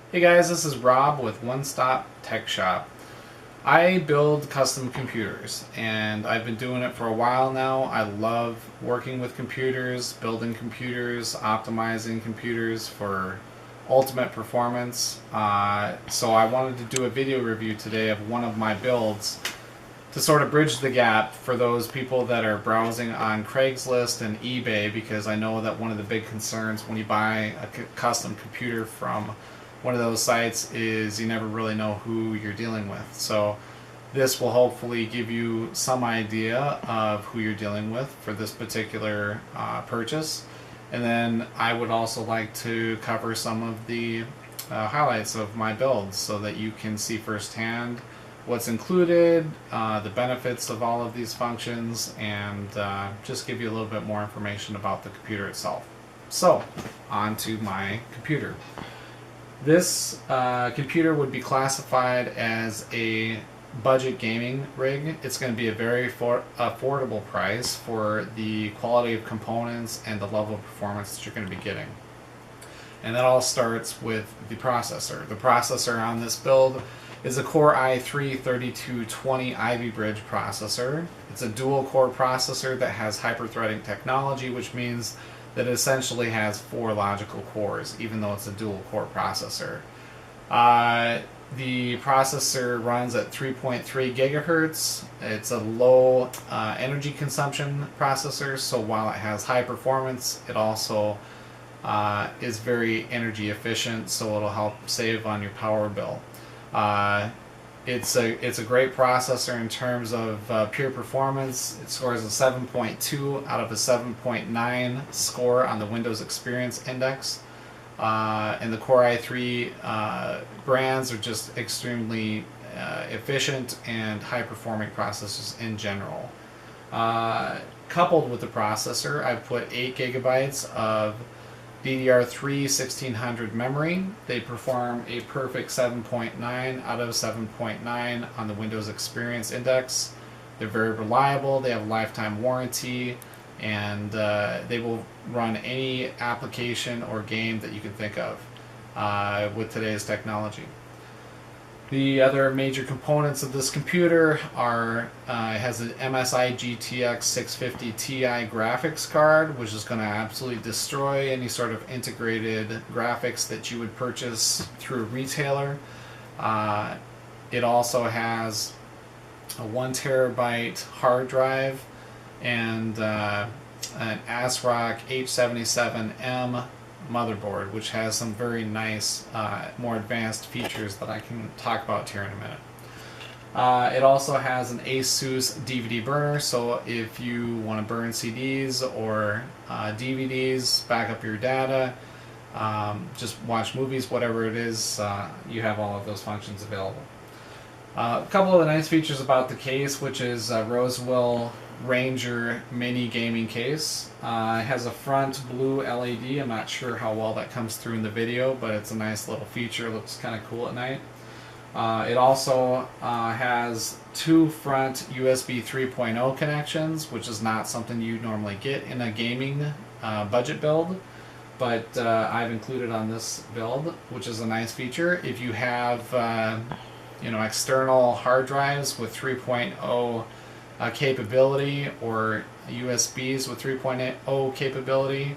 Hey guys, this is Rob with One Stop Tech Shop. I build custom computers and I've been doing it for a while now. I love working with computers, building computers, optimizing computers for ultimate performance. So I wanted to do a video review today of one of my builds to sort of bridge the gap for those people that are browsing on Craigslist and eBay, because I know that one of the big concerns when you buy a custom computer from one of those sites is you never really know who you're dealing with. So this will hopefully give you some idea of who you're dealing with for this particular purchase. And then I would also like to cover some of the highlights of my builds so that you can see firsthand what's included, the benefits of all of these functions, and just give you a little bit more information about the computer itself. So, on to my computer. This computer would be classified as a budget gaming rig. It's going to be a very affordable price for the quality of components and the level of performance that you're going to be getting. And that all starts with the processor. The processor on this build is a Core i3-3220 Ivy Bridge processor. It's a dual core processor that has hyper-threading technology, which means that it essentially has 4 logical cores, even though it's a dual core processor. The processor runs at 3.3 gigahertz. It's a low energy consumption processor, so while it has high performance, it also is very energy efficient, so it'll help save on your power bill. It's a great processor in terms of pure performance. It scores a 7.2 out of a 7.9 score on the Windows Experience Index. And the Core i3 brands are just extremely efficient and high-performing processors in general. Coupled with the processor, I've put 8 gigabytes of DDR3 1600 memory. They perform a perfect 7.9 out of 7.9 on the Windows Experience Index. They're very reliable, they have a lifetime warranty, and they will run any application or game that you can think of with today's technology. The other major components of this computer are, it has an MSI GTX 650 Ti graphics card, which is going to absolutely destroy any sort of integrated graphics that you would purchase through a retailer. It also has a 1 terabyte hard drive and an ASRock H77M motherboard, which has some very nice, more advanced features that I can talk about here in a minute. It also has an ASUS DVD Burner, so if you want to burn CDs or DVDs, back up your data, just watch movies, whatever it is, you have all of those functions available. A couple of the nice features about the case, which is Rosewill Ranger mini gaming case. It has a front blue LED. I'm not sure how well that comes through in the video, but it's a nice little feature. It looks kind of cool at night. It also has 2 front USB 3.0 connections, which is not something you normally get in a gaming budget build, but I've included on this build, which is a nice feature. If you have external hard drives with 3.0 capability, or USBs with 3.0 capability,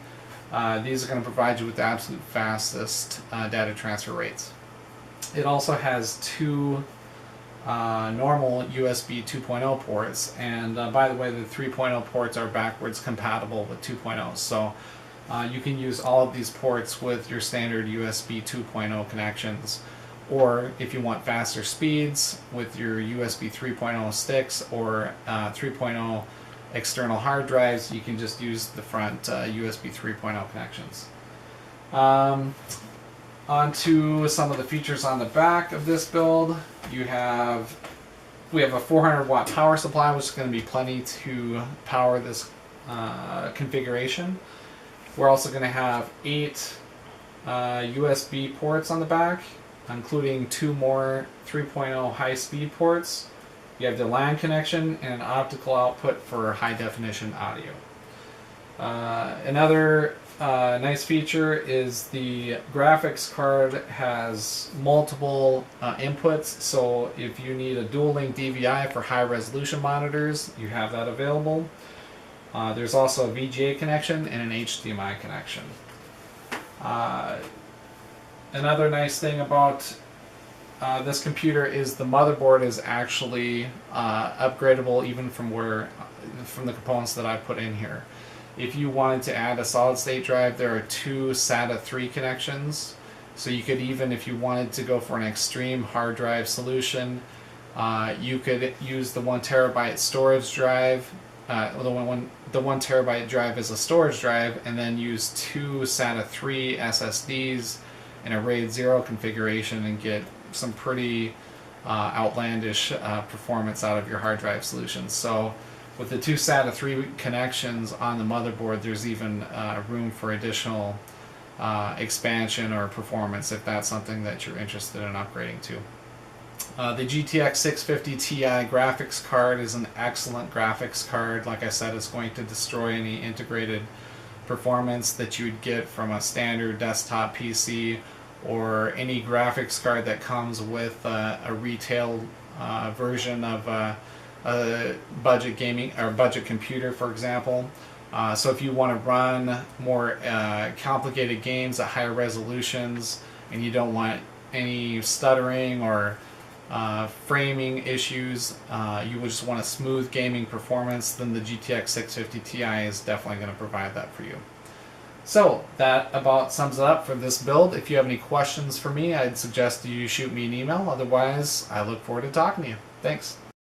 these are going to provide you with the absolute fastest data transfer rates. It also has 2 normal USB 2.0 ports, and by the way, the 3.0 ports are backwards compatible with 2.0, so you can use all of these ports with your standard USB 2.0 connections. Or if you want faster speeds with your USB 3.0 sticks or 3.0 external hard drives, you can just use the front USB 3.0 connections. On to some of the features on the back of this build. We have a 400 watt power supply, which is going to be plenty to power this configuration. We're also going to have 8 USB ports on the back, including 2 more 3.0 high-speed ports. You have the LAN connection and an optical output for high-definition audio. Another nice feature is the graphics card has multiple inputs, so if you need a dual link DVI for high resolution monitors, you have that available. There's also a VGA connection and an HDMI connection. Another nice thing about this computer is the motherboard is actually upgradable even from the components that I put in here. If you wanted to add a solid state drive, there are 2 SATA 3 connections. So you could even, if you wanted to go for an extreme hard drive solution, you could use the 1 terabyte storage drive, the 1 terabyte drive as a storage drive, and then use 2 SATA 3 SSDs in a RAID 0 configuration and get some pretty outlandish performance out of your hard drive solutions. So with the 2 SATA 3 connections on the motherboard, there's even room for additional expansion or performance if that's something that you're interested in upgrading to. The GTX 650 Ti graphics card is an excellent graphics card. Like I said, it's going to destroy any integrated performance that you would get from a standard desktop PC or any graphics card that comes with a retail version of a budget gaming or budget computer, for example. So if you want to run more complicated games at higher resolutions and you don't want any stuttering or framing issues, you would just want a smooth gaming performance, then the GTX 650 Ti is definitely going to provide that for you. So that about sums it up for this build. If you have any questions for me, I'd suggest you shoot me an email. Otherwise, I look forward to talking to you. Thanks.